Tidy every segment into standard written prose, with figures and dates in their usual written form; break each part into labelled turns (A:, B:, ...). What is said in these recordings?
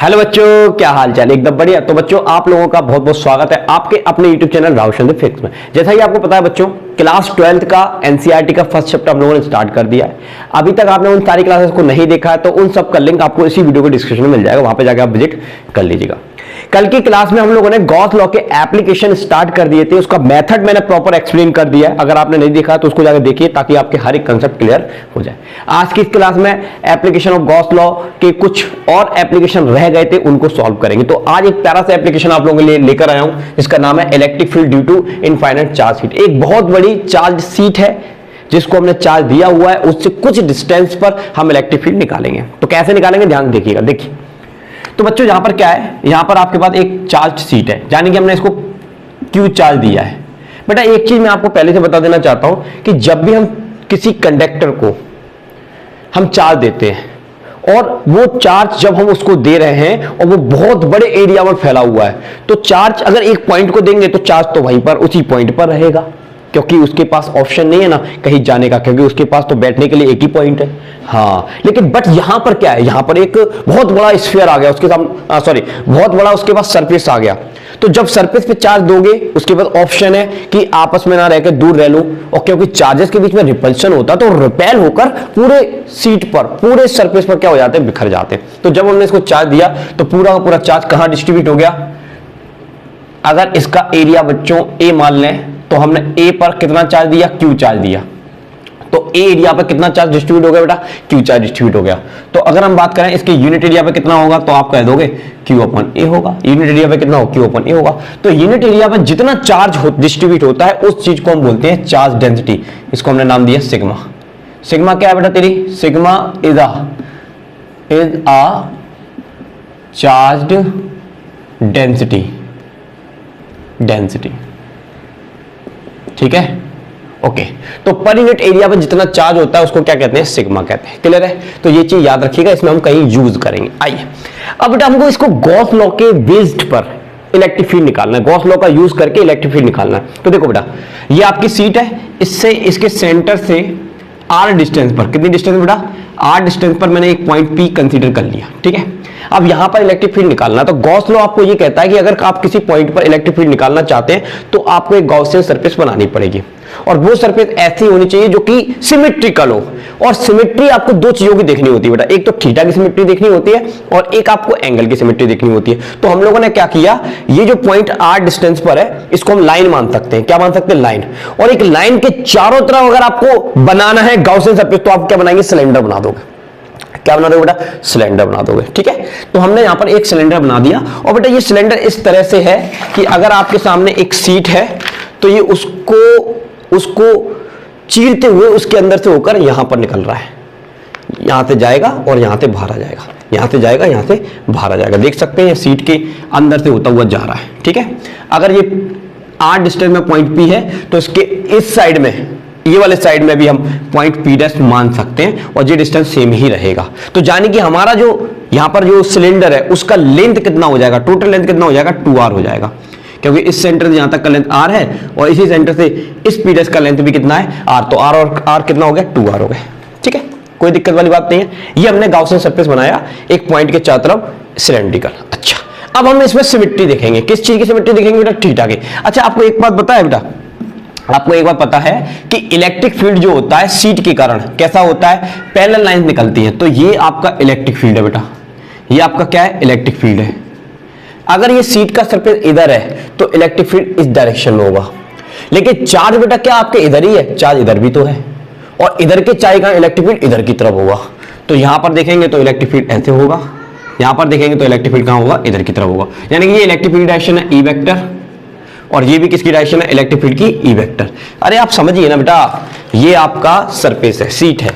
A: Hello बच्चों, क्या हाल चाल? एकदम बढ़िया। तो बच्चों, आप लोगों का बहुत बहुत स्वागत है आपके अपने यूट्यूब चैनल राहुल चंद्र फिजिक्स में। जैसा कि आपको पता है बच्चों, क्लास 12th का एनसीईआरटी का फर्स्ट चैप्टर हम लोगों ने स्टार्ट कर दिया है। अभी तक आपने उन सारी क्लासेस को नहीं देखा है तो उन सब का लिंक आपको इसी वीडियो के डिस्क्रिप्शन में मिल जाएगा, वहां पे जाकर आप विजिट कर लीजिएगा। कल की क्लास में हम लोगों ने गॉस लॉ के एप्लीकेशन स्टार्ट कर दिए थे, उसका मेथड मैंने प्रॉपर एक्सप्लेन कर दिया है। अगर आपने नहीं देखा तो उसको जाकर देखिए ताकि आपके हर एक कंसेप्ट क्लियर हो जाए। आज की इस क्लास में एप्लीकेशन ऑफ गॉस लॉ के कुछ और एप्लीकेशन रह गए थे, उनको सॉल्व करेंगे। तो आज एक प्यारा सा एप्लीकेशन आप लोगों के लिए लेकर आया हूं जिसका नाम है electric field due to infinite charge sheet. एक बहुत बड़ी चार्ज शीट है जिसको हमने चार्ज दिया हुआ है, उससे कुछ डिस्टेंस पर हम इलेक्ट्रिक फील्ड निकालेंगे। तो कैसे निकालेंगे ध्यान देखिएगा। देखिए तो बच्चों, यहां पर क्या है, यहां पर आपके पास एक चार्ज शीट है, यानी कि हमने इसको क्यू चार्ज दिया है। बेटा एक चीज मैं आपको पहले से बता देना चाहता हूं कि जब भी हम किसी कंडक्टर को हम चार्ज देते हैं और वो चार्ज जब हम उसको दे रहे हैं और वो बहुत बड़े एरिया में फैला हुआ है, तो चार्ज अगर एक पॉइंट को देंगे तो चार्ज तो वहीं पर उसी पॉइंट पर रहेगा, क्योंकि उसके पास ऑप्शन नहीं है ना कहीं जाने का, क्योंकि उसके पास तो बैठने के लिए एक ही पॉइंट है। हाँ, लेकिन बट यहां पर क्या है, यहां पर एक बहुत बड़ा स्फीयर आ गया, उसके सामने बहुत बड़ा उसके पास सरफेस आ गया। तो जब सरफेस पे चार्ज दोगे उसके बाद ऑप्शन है कि आपस में ना रहकर दूर रह लूं, और क्योंकि चार्जेस के बीच में रिपल्शन होता है तो रिपेल होकर पूरे सीट पर, पूरे सरफेस पर क्या हो जाते हैं, बिखर जाते हैं। तो जब हमने इसको चार्ज दिया तो पूरा का पूरा चार्ज कहां डिस्ट्रीब्यूट हो गया। अगर इसका एरिया बच्चों ए मान लें तो हमने ए पर कितना चार्ज दिया, क्यू चार्ज दिया, तो ए एरिया पर कितना चार्ज डिस्ट्रीब्यूट हो गया बेटा, क्यू चार्ज डिस्ट्रीब्यूट हो गया। तो अगर हम बात करें इसके यूनिट एरिया पे कितना होगा तो आप कह दोगे क्यू अपन ए होगा। यूनिट एरिया पे कितना होगा, क्यू अपन ए होगा। तो यूनिट एरिया पे जितना चार्ज डिस्ट्रीब्यूट होता है उस चीज को हम बोलते हैं चार्ज डेंसिटी। इसको हमने नाम दिया सिग्मा। सिग्मा क्या है बेटा तेरी, sigma is a charge density. ठीक है, ओके। तो पर यूनिट एरिया पर जितना चार्ज होता है उसको क्या कहते हैं, सिग्मा कहते हैं। क्लियर है, तो ये चीज याद रखिएगा, इसमें हम कहीं यूज करेंगे। आइए अब बेटा हमको इसको गॉस लॉ के बेस्ड पर इलेक्ट्रिक फील्ड निकालना है, गॉस लॉ का यूज करके इलेक्ट्रिक फील्ड निकालना है। तो देखो बेटा, ये आपकी सीट है, इससे इसके सेंटर से आर डिस्टेंस पर, कितनी डिस्टेंस बेटा, आर डिस्टेंस पर मैंने एक पॉइंट पी कंसीडर कर लिया। ठीक है, अब यहां पर इलेक्ट्रिक फील्ड निकालना, तो गॉस लॉ आपको ये कहता है कि अगर आप किसी पॉइंट पर इलेक्ट्रिक फील्ड निकालना चाहते हैं तो आपको एक गॉसियन सरफेस बनानी पड़ेगी, और वो सरफेस ऐसी होनी चाहिए जो कि सिमेट्रिकल हो। और सिमेट्री आपको दो चीजों की देखनी होती है बेटा, एक तो थीटा की सिमेट्री देखनी होती है और एक आपको एंगल की सिमेट्री देखनी होती है। तो हम लोगों ने क्या किया, ये जो पॉइंट आर डिस्टेंस पर है इसको हम लाइन मान सकते हैं। क्या मान सकते हैं, लाइन। और एक लाइन के चारों तरफ अगर आपको बनाना है गॉसियन सरफेस तो आप क्या बनाएंगे, सिलेंडर बना दोगे। क्या बना दोगे बेटा, सिलेंडर बना दोगे। ठीक है, तो हमने यहां पर एक सिलेंडर बना दिया, और बेटा ये सिलेंडर इस तरह से है कि अगर आपके सामने एक सीट है तो ये उसको चीरते हुए उसके अंदर से होकर यहां पर निकल रहा है, यहां से जाएगा और यहां से बाहर आ जाएगा, यहां से जाएगा यहां से बाहर आ जाएगा। देख सकते हैं ये सीट के अंदर से होता हुआ जा रहा है। ठीक है, अगर ये आर डिस्टेंस में पॉइंट पी है तो इसके इस साइड में, ये वाले साइड में भी हम पॉइंट पी डैश मान सकते हैं, और ये डिस्टेंस सेम ही रहेगा। तो जाने कि हमारा जो यहां पर जो सिलेंडर है उसका लेंथ कितना हो जाएगा, टोटल लेंथ कितना हो जाएगा, 2r हो जाएगा, क्योंकि इस सेंटर से यहां तक का लेंथ r है और इसी सेंटर से इस पी डैश का लेंथ भी कितना है, r। तो r और r कितना हो गया, 2r हो गया। ठीक है, कोई दिक्कत वाली बात नहीं है। ये हमने गॉसियन सरफेस बनाया एक पॉइंट के चारों तरफ सिलेंड्रिकल। अच्छा, अब हम इसमें सिमेट्री देखेंगे। किस चीज की सिमेट्री देखेंगे बेटा, थीटा की। अच्छा, आपको एक बात पता है बेटा, आपको एक बात पता है कि इलेक्ट्रिक फील्ड जो होता है सीट के कारण कैसा होता है, पैरेलल लाइन निकलती है। तो ये आपका इलेक्ट्रिक फील्ड है बेटा, ये आपका क्या है, इलेक्ट्रिक फील्ड है। अगर ये सीट का सरफेस इधर है तो इलेक्ट्रिक फील्ड इस डायरेक्शन में होगा, लेकिन चार्ज बेटा क्या आपके इधर ही है, चार्ज इधर भी तो है, और इधर के चार्ज का इलेक्ट्रिक फील्ड इधर की तरफ होगा। तो यहां पर देखेंगे तो इलेक्ट्रिक फील्ड ऐसे होगा, यहां पर देखेंगे तो इलेक्ट्रिक फील्ड कहां होगा, इधर की तरफ होगा। यानी कि ये इलेक्ट्रिक फील्ड डायरेक्शन है ई वेक्टर, और ये भी किसकी डायरेक्शन है, इलेक्ट्रिक फील्ड की ई वेक्टर। अरे आप समझिए ना बेटा, ये आपका सरफेस है, सीट है,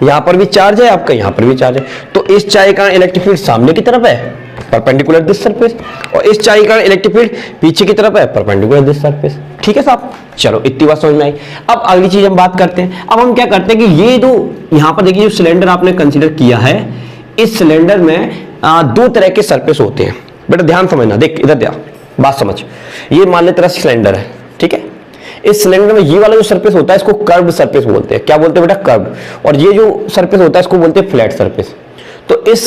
A: यहां पर भी चार्ज है आपका, यहां पर भी चार्ज है। तो इस चार्ज का इलेक्ट्रिक फील्ड सामने की तरफ है, परपेंडिकुलर दिस सरफेस, और इस चार्ज का इलेक्ट्रिक फील्ड पीछे की तरफ है, परपेंडिकुलर दिस सरफेस। ठीक है साहब, चलो इतनी बात समझ में आई। अब अगली चीज हम बात करते हैं। अब हम क्या करते हैं कि ये जो यहां पर देखिए जो सिलेंडर आपने कंसीडर किया है, इस सिलेंडर में दो तरह के सरफेस होते हैं बेटा, ध्यान समझना। देख इधर ध्यान, बात समझ। ये मान ले तेरा सिलेंडर है, ठीक है, इस सिलेंडर में ये वाला जो सरफेस होता है इसको कर्व्ड सरफेस बोलते हैं। क्या बोलते हैं बेटा, कर्व्ड। और ये जो सरफेस होता है इसको बोलते हैं फ्लैट सरफेस। तो इस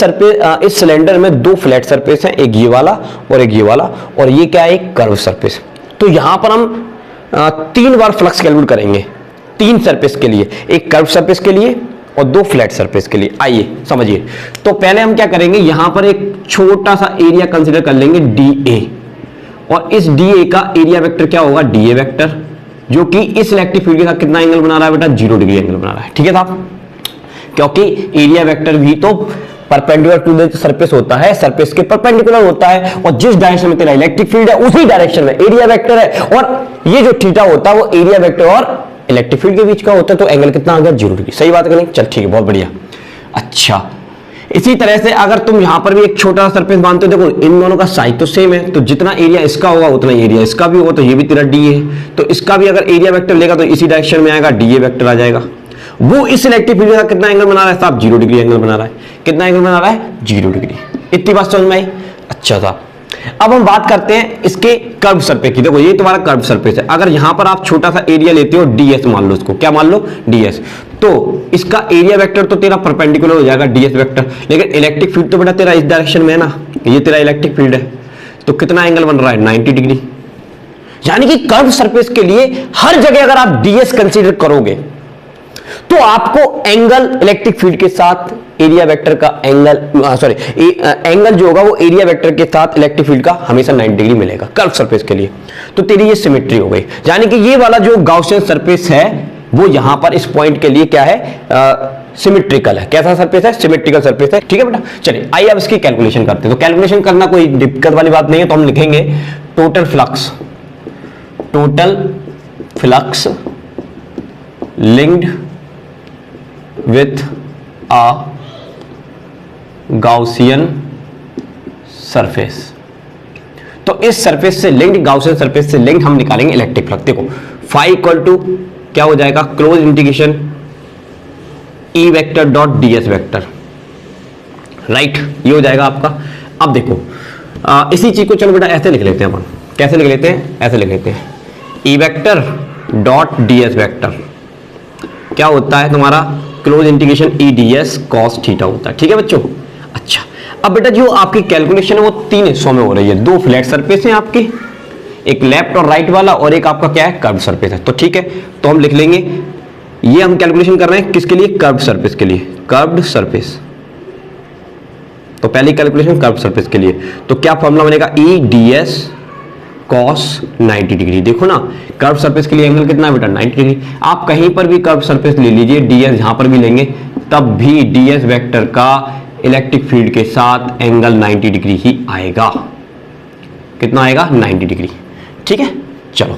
A: सिलेंडर में दो फ्लैट सरफेस हैं, एक ये वाला और एक ये वाला, और ये क्या है, एक कर्व सरफेस। तो यहां पर हम 3 बार फ्लक्स कैलकुलेट करेंगे 3 सरफेस के लिए, एक कर्व सरफेस के लिए और 2 फ्लैट सरफेस के लिए। आइए समझिए। तो पहले हम क्या करेंगे, यहां पर एक छोटा सा एरिया कंसीडर कर लेंगे DA, और इस DA का एरिया वेक्टर क्या होगा, DA वेक्टर, जो कि इस इलेक्ट्रिक फील्ड के साथ कितना एंगल बना रहा है बेटा, 0 डिग्री एंगल बना रहा है। ठीक है साहब, क्योंकि एरिया वेक्टर भी तो परपेंडिकुलर टू द सरफेस होता है, सरफेस के परपेंडिकुलर होता है, और जिस डायरेक्शन में तेरा इलेक्ट्रिक फील्ड है उसी डायरेक्शन में एरिया वेक्टर है, और ये जो थीटा होता है वो एरिया वेक्टर और इलेक्ट्रिक फील्ड के बीच का होता है, तो एंगल कितना आ गया, 0 डिग्री। सही बात करें, चल ठीक है, बहुत बढ़िया। अच्छा, इसी तरह से अगर तुम यहां पर भी एक छोटा सा सरफेस मानते हो, देखो इन दोनों का साइज तो सेम है, तो जितना एरिया इसका होगा उतना एरिया इसका भी होगा, तो ये भी तेरा डी है, तो इसका भी अगर एरिया वेक्टर लेगा तो इसी डायरेक्शन में आएगा, डीए वेक्टर आ जाएगा। वो इस इलेक्ट्रिक फील्ड का कितना एंगल बना रहा है साहब, 0 डिग्री एंगल बना रहा है। कितना एंगल बना रहा है, 0 डिग्री। इतनी बात समझ में आई। अच्छा साहब, अब हम बात करते हैं इसके कर्व सरफेस की। देखो ये तुम्हारा कर्व सरफेस है, अगर यहां पर आप छोटा सा एरिया लेते हो, डीएस मान लो इसको, क्या मान लो, डीएस, तो इसका एरिया वेक्टर तो तेरा परपेंडिकुलर हो जाएगा डीएस वेक्टर, लेकिन इलेक्ट्रिक फील्ड तो बेटा तेरा इस डायरेक्शन में है ना, ये तेरा इलेक्ट्रिक फील्ड है, तो कितना एंगल बन रहा है, 90 डिग्री। यानी कि कर्व सरफेस के लिए हर जगह अगर आप डीएस कंसीडर करोगे तो आपको एंगल इलेक्ट्रिक फील्ड के साथ एरिया वेक्टर का एंगल जो होगा वो एरिया वेक्टर के साथ इलेक्ट्रिक फील्ड का हमेशा 90 डिग्री मिलेगा कर्व सरफेस के लिए। तो तेरी ये सिमेट्री हो गई, यानी कि ये वाला जो गाउसियन सरफेस है वो यहां पर इस पॉइंट के लिए क्या है, सिमेट्रिकल है। कैसा सरफेस है, सिमेट्रिकल सरफेस है। ठीक है बेटा, चलिए आइए अब इसकी कैलकुलेशन करते हैं। तो कैलकुलेशन करना कोई दिक्कत वाली बात नहीं है, तो हम लिखेंगे total flux linked with a Gaussian surface। तो इस सरफेस से लिंक्ड, गाउसियन सरफेस से लिंक्ड हम निकालेंगे इलेक्ट्रिक फ्लक्स। देखो फाई इक्वल टू क्या हो जाएगा, close integration E vector dot D S vector, right, ये हो जाएगा आपका। अब देखो इसी चीज को चलो बेटा ऐसे लिख लेते हैं अपन। कैसे लिख लेते हैं, ऐसे लिख लेते हैं, E vector dot D S vector क्या होता है तुम्हारा, close integration E D S cos theta होता है। ठीक है बच्चों। अच्छा, अब बेटा जो आपकी कैलकुलेशन है वो 3 हिस्सों में हो रही है। 2 फ्लैट सरफेस हैं आपके, एक लेफ्ट और राइट वाला, और एक आपका क्या है, कर्व सरफेस है। तो ठीक है, तो हम लिख लेंगे, ये हम कैलकुलेशन कर रहे हैं किसके लिए, कर्व सरफेस के लिए, कर्व्ड सरफेस। तो पहली कैलकुलेशन कर्व सरफेस के लिए, तो क्या फॉर्मूला बनेगा, E D S cos 90 degree. देखो ना, कर्व सरफेस के लिए एंगल कितना है बेटा, 90 डिग्री। आप कहीं पर भी कर्व सरफेस ले लीजिए, डीएस यहां पर भी लेंगे, तब भी डीएस वेक्टर का इलेक्ट्रिक फील्ड के साथ एंगल 90 डिग्री ही आएगा। कितना आएगा, 90 डिग्री। ठीक है, चलो।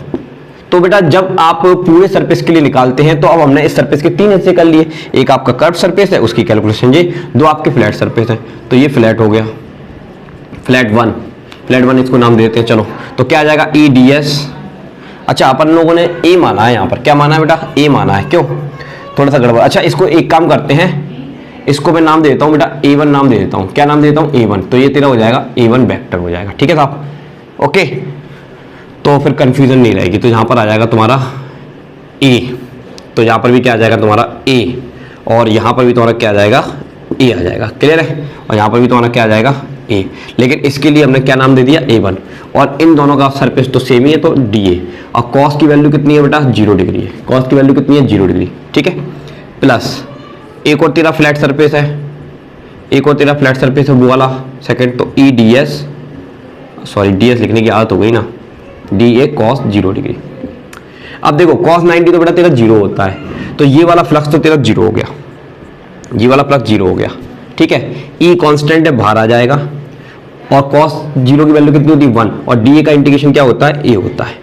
A: तो बेटा जब आप पूरे सरफेस के लिए निकालते हैं, तो अब हमने इस सरफेस के 3 हिस्से कर लिए। एक आपका कर्व सरफेस है, उसकी कैलकुलेशन ये, 2 आपके फ्लैट सरफेस है, तो ये फ्लैट हो गया, फ्लैट 1 इसको नाम देते हैं। चलो, तो क्या आ जाएगा, ई डी एस। अच्छा, अपन लोगों ने ए माना है, यहां पर क्या माना है बेटा, ए माना है, क्यों, थोड़ा सा गड़बड़। अच्छा, इसको एक काम करते हैं, इसको मैं नाम देता हूं बेटा A1 नाम दे देता हूं। क्या नाम देता हूं, A1। तो ये तेरा हो जाएगा A1 वेक्टर हो जाएगा। ठीक है साहब, ओके, तो फिर कंफ्यूजन नहीं रहेगी। तो यहां पर आ जाएगा तुम्हारा A, तो यहां पर भी क्या आ जाएगा तुम्हारा A, और यहां पर भी तुम्हारा क्या आ जाएगा, A आ जाएगा। क्लियर है, और यहां पर भी तुम्हारा क्या आ जाएगा, A। लेकिन इसके लिए हमने क्या नाम दे दिया, A1, और इन दोनों का सरफेस तो सेम ही है, तो DA। और कॉस की वैल्यू कितनी है बेटा, 0 डिग्री है। कॉस की वैल्यू कितनी है, 0 डिग्री। ठीक है, प्लस एक और तेरा फ्लैट सरफेस है, एक और तेरा फ्लैट सरफेस है वो वाला सेकंड, तो E D S, sorry DS लिखने की आदत हो गई ना, DA कॉस 0 डिग्री। अब देखो कॉस 90 तो बेटा तेरा 0 होता है, तो ये वाला फ्लक्स तो तेरा 0 हो गया, ये वाला फ्लक्स 0 हो गया। ठीक है, ई कांस्टेंट है, बाहर आ जाएगा, और cos 0 की वैल्यू कितनी होती है, 1, और DA का इंटीग्रेशन क्या होता है, A होता है,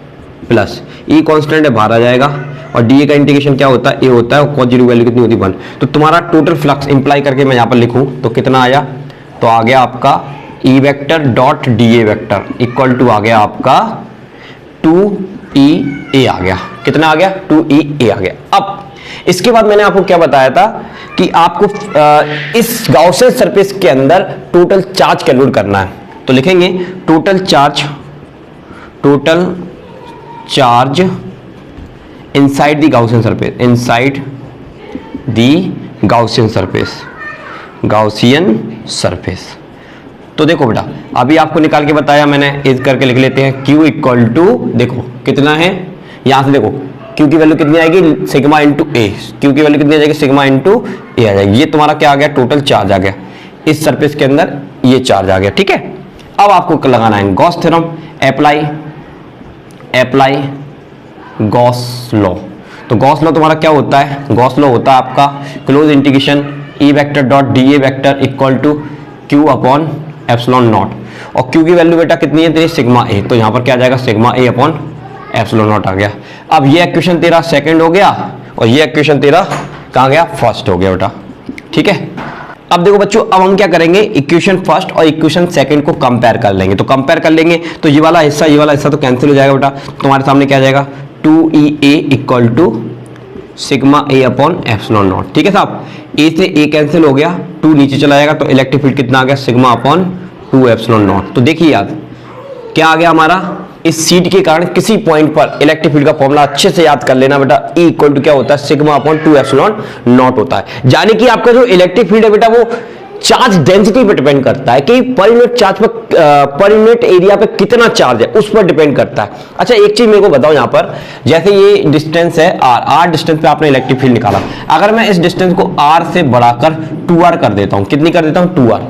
A: प्लस ई कांस्टेंट है, बाहर आ जाएगा, और DA का इंटीग्रेशन क्या होता है, A होता है, और cos 0 की वैल्यू कितनी होती है, 1। तो तुम्हारा टोटल फ्लक्स इंप्लाई करके मैं यहाँ पर लिखूँ तो कितना आया, तो आ गया आपका E vector dot DA vector equal to आ गया आपका 2EA आ गया। कितना आ गया, 2EA आ गया। अब इसके बाद मैंने आपको क्या बताया था कि आपको इस गाउसियन सरफेस के अंदर टोटल चार्ज कैलकुलेट करना है। तो लिखेंगे total charge inside the Gaussian surface, inside the Gaussian surface. Gaussian surface. तो देखो बेटा अभी आपको निकाल के बताया मैंने, इज करके लिख लेते हैं Q इक्वल टू, देखो कितना है यहां से, देखो Q की वैल्यू कितनी आएगी सिग्मा इंटू ए, Q की वैल्यू कितनी आ जाएगी सिग्मा इंटू ए आ जाएगी। ये तुम्हारा क्या आ गया, टोटल चार्ज आ गया इस सरफेस के अंदर, ये चार्ज आ गया। ठीक है, अब आपको लगाना है Gauss theorem, apply Gauss law. तो गॉस लॉ तुम्हारा क्या होता है, गॉस लॉ होता है आपका close integration E vector dot d A vector equal to Q upon epsilon naught, और Q की वैल्यू बेटा कितनी है तेरी सिग्मा ए, तो यहां पर क्या आ जाएगा sigma A upon epsilon naught आ गया। अब ये इक्वेशन तेरा सेकंड हो गया और ये इक्वेशन तेरा कहां गया, फर्स्ट हो गया बेटा। ठीक है, अब देखो बच्चों अब हम क्या करेंगे, इक्वेशन फर्स्ट और इक्वेशन सेकंड को कंपेयर कर लेंगे। तो कंपेयर कर लेंगे तो ये वाला हिस्सा तो कैंसिल हो जाएगा बेटा, तुम्हारे सामने क्या आ जाएगा 2EA equal to sigma A upon epsilon naught. ठीक है साहब, ए से ए कैंसिल हो गया, 2 नीचे चला जाएगा तो इलेक्ट्रिक फील्ड कितना आ गया सिग्मा अपॉन 2 एप्सिलॉन नॉट। तो देखिए याद क्या आ गया हमारा, इस सीट के कारण किसी पॉइंट पर इलेक्ट्रिक फील्ड का फॉर्मूला अच्छे से याद कर लेना बेटा, E इक्वल टू क्या होता है सिग्मा अपॉन 2 एप्सिलॉन नॉट होता है। यानी कि आपका जो इलेक्ट्रिक फील्ड है बेटा वो चार्ज डेंसिटी पर डिपेंड करता है कि पर यूनिट चार्ज पर, पर यूनिट एरिया पे कितना चार्ज है उस पर डिपेंड करता है। अच्छा एक चीज मेरे को बताओ, यहाँ पर जैसे ये डिस्टेंस है R डिस्टेंस पे आपने इलेक्ट्रिक फील्ड निकाला, अगर मैं इस डिस्टेंस को R से बढ़ाकर 2R कर देता हूं, कितनी कर देता हूं 2R,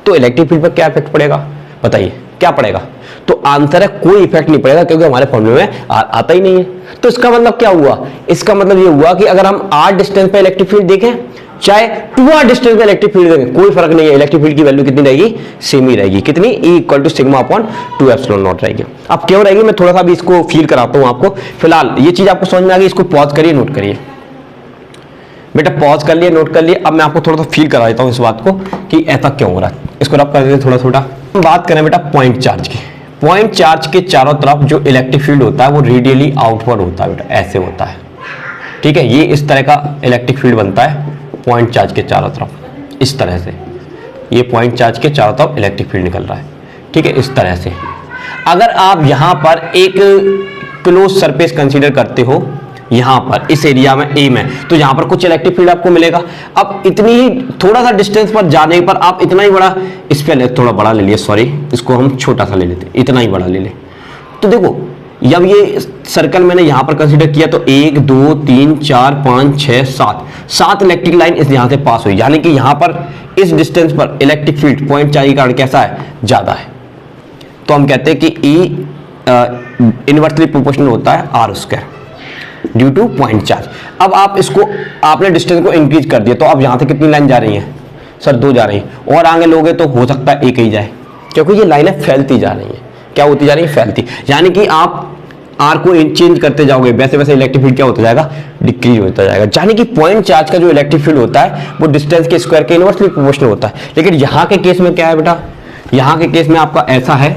A: तो इलेक्ट्रिक फील्ड पर क्या इफेक्ट पड़ेगा बताइए, क्या पड़ेगा? तो आंसर है कोई इफेक्ट नहीं पड़ेगा, क्योंकि हमारे फॉर्मूले में R आता ही नहीं है। तो इसका मतलब क्या हुआ, इसका मतलब ये हुआ कि अगर हम R डिस्टेंस पे इलेक्ट्रिक फील्ड देखें चाहे 2R डिस्टेंस पे इलेक्ट्रिक फील्ड देखें, कोई फर्क नहीं है, इलेक्ट्रिक फील्ड की वैल्यू कितनी रहेगी, सेम ही रहेगी। कितनी, E equal to sigma upon 2 epsilon naught रहेगी। अब क्यों रहेगी मैं थोड़ा सा भी इसको फील कराता हूं आपको। फिलहाल ये चीज आपको समझ में आ गई, इसको पॉज करिए, नोट करिए बेटा, पॉज कर लिए, नोट कर लिए। अब मैं आपको थोड़ा सा फील करा देता हूं इस बात को कि ऐसा क्यों हो रहा है, इसको रब कर देते थोड़ा थोड़ा। बात करें बेटा पॉइंट चार्ज की, पॉइंट चार्ज के चारों तरफ जो इलेक्ट्रिक फील्ड होता है वो रेडियली आउटवर्ड होता है बेटा, ऐसे होता है। ठीक है, ये इस तरह का इलेक्ट्रिक फील्ड बनता है पॉइंट चार्ज के चारों तरफ, इस तरह से ये पॉइंट चार्ज के चारों तरफ इलेक्ट्रिक फील्ड निकल रहा है। ठीक है, इस तरह से अगर आप यहां पर एक क्लोज सरफेस कंसीडर करते हो, यहां पर इस एरिया में ए में, तो यहां पर कुछ इलेक्ट्रिक फील्ड आपको मिलेगा। अब इतनी ही थोड़ा सा डिस्टेंस पर जाने पर आप इतना ही बड़ा, इस पे थोड़ा बड़ा ले लिए, सॉरी इसको हम छोटा सा ले लेते, इतना ही बड़ा ले ले। तो देखो जब ये सर्कल मैंने यहां पर कंसीडर किया तो 1 2 3 4 5 6 7 इलेक्ट्रिक लाइन इस यहां से पास हुई, यानी कि यहां पर इस डिस्टेंस पर इलेक्ट्रिक फील्ड पॉइंट चार्ज के कारण कैसा है, ज्यादा है। तो हम कहते हैं कि E इनवर्सली प्रोपोर्शनल होता है R square due two point charge. अब आप इसको, आपने डिस्टेंस को इंक्रीज कर दिया, तो अब यहां से कितनी लाइन जा रही है सर, 2 जा रही है, और आगे लोगे तो हो सकता है 1 ही जाए, क्योंकि ये लाइनें फैलती जा रही है। क्या होती जा रही है, फैलती, यानी कि आप R को चेंज करते जाओगे वैसे वैसे इलेक्ट्रिक फील्ड क्या होता जाएगा, डिक्रीज होता जाएगा। यानी कि पॉइंट चार्ज का जो इलेक्ट्रिक फील्ड होता है वो डिस्टेंस के स्क्वायर के इनवर्सली प्रोपोर्शनल होता है। लेकिन यहां के केस में क्या है बेटा, यहां के केस में आपका ऐसा है,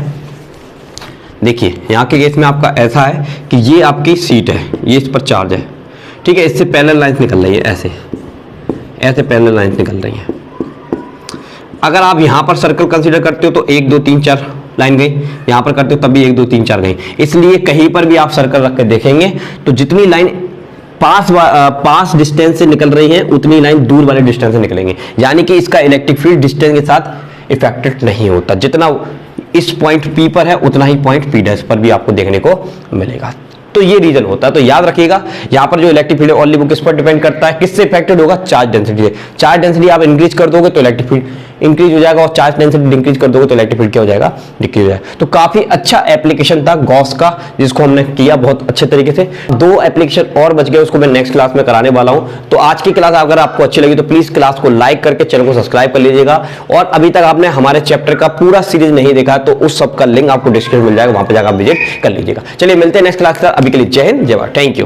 A: देखिए यहां के केस में आपका ऐसा है कि ये आपकी सीट है, ये इस पर चार्ज है। ठीक है, इससे पैरेलल लाइंस निकल रही है, ऐसे ऐसे पैरेलल लाइंस निकल रही है। अगर आप यहां पर सर्कल कंसीडर करते हो तो 1 2 3 4 लाइन गई, यहां पर करते हो तब भी 1 2 3 4 गई। इसलिए कहीं पर भी आप सर्कल रख के देखेंगे तो जितनी लाइन पास डिस्टेंस से निकल रही है उतनी लाइन दूर वाले डिस्टेंस से निकलेंगे, यानी कि इसका इलेक्ट्रिक फील्ड डिस्टेंस के साथ इफेक्टेड नहीं होता। जितना इस पॉइंट P पर है उतना ही पॉइंट P' पर भी आपको देखने को मिलेगा। तो ये रीजन होता है। तो याद रखिएगा यहाँ पर जो इलेक्ट्रिक फील्ड है ओनली वो किस पर डिपेंड करता है, किससे इफेक्टेड होगा, चार्ज डेंसिटी से। चार्ज डेंसिटी आप इंक्रीज कर दोगे तो इलेक्ट्रिक फील्ड इंक्रीज हो जाएगा, और चार्ज डेंसिटी इंक्रीज कर दोगे तो इलेक्ट्रिक फील्ड क्या हो जाएगा, डिक्रीज हो जाएगा। तो काफी अच्छा एप्लीकेशन था गॉस का, जिसको हमने किया बहुत अच्छे तरीके से। 2 एप्लीकेशन और बच गए, उसको मैं नेक्स्ट क्लास में कराने वाला हूं। तो आज की क्लास अगर आपको अच्छी लगी तो प्लीज क्लास को लाइक करके चैनल को सब्सक्राइब कर लीजिएगा, और अभी तक आपने हमारे चैप्टर का पूरा सीरीज नहीं देखा तो उस सब का लिंक आपको डिस्क्रिप्शन मिल जाएगा, वहां पर जाकर विजिट कर लीजिएगा। चलिए मिलते हैं नेक्स्ट क्लास का, अभी के लिए जय हिंद जय भारत, थैंक यू।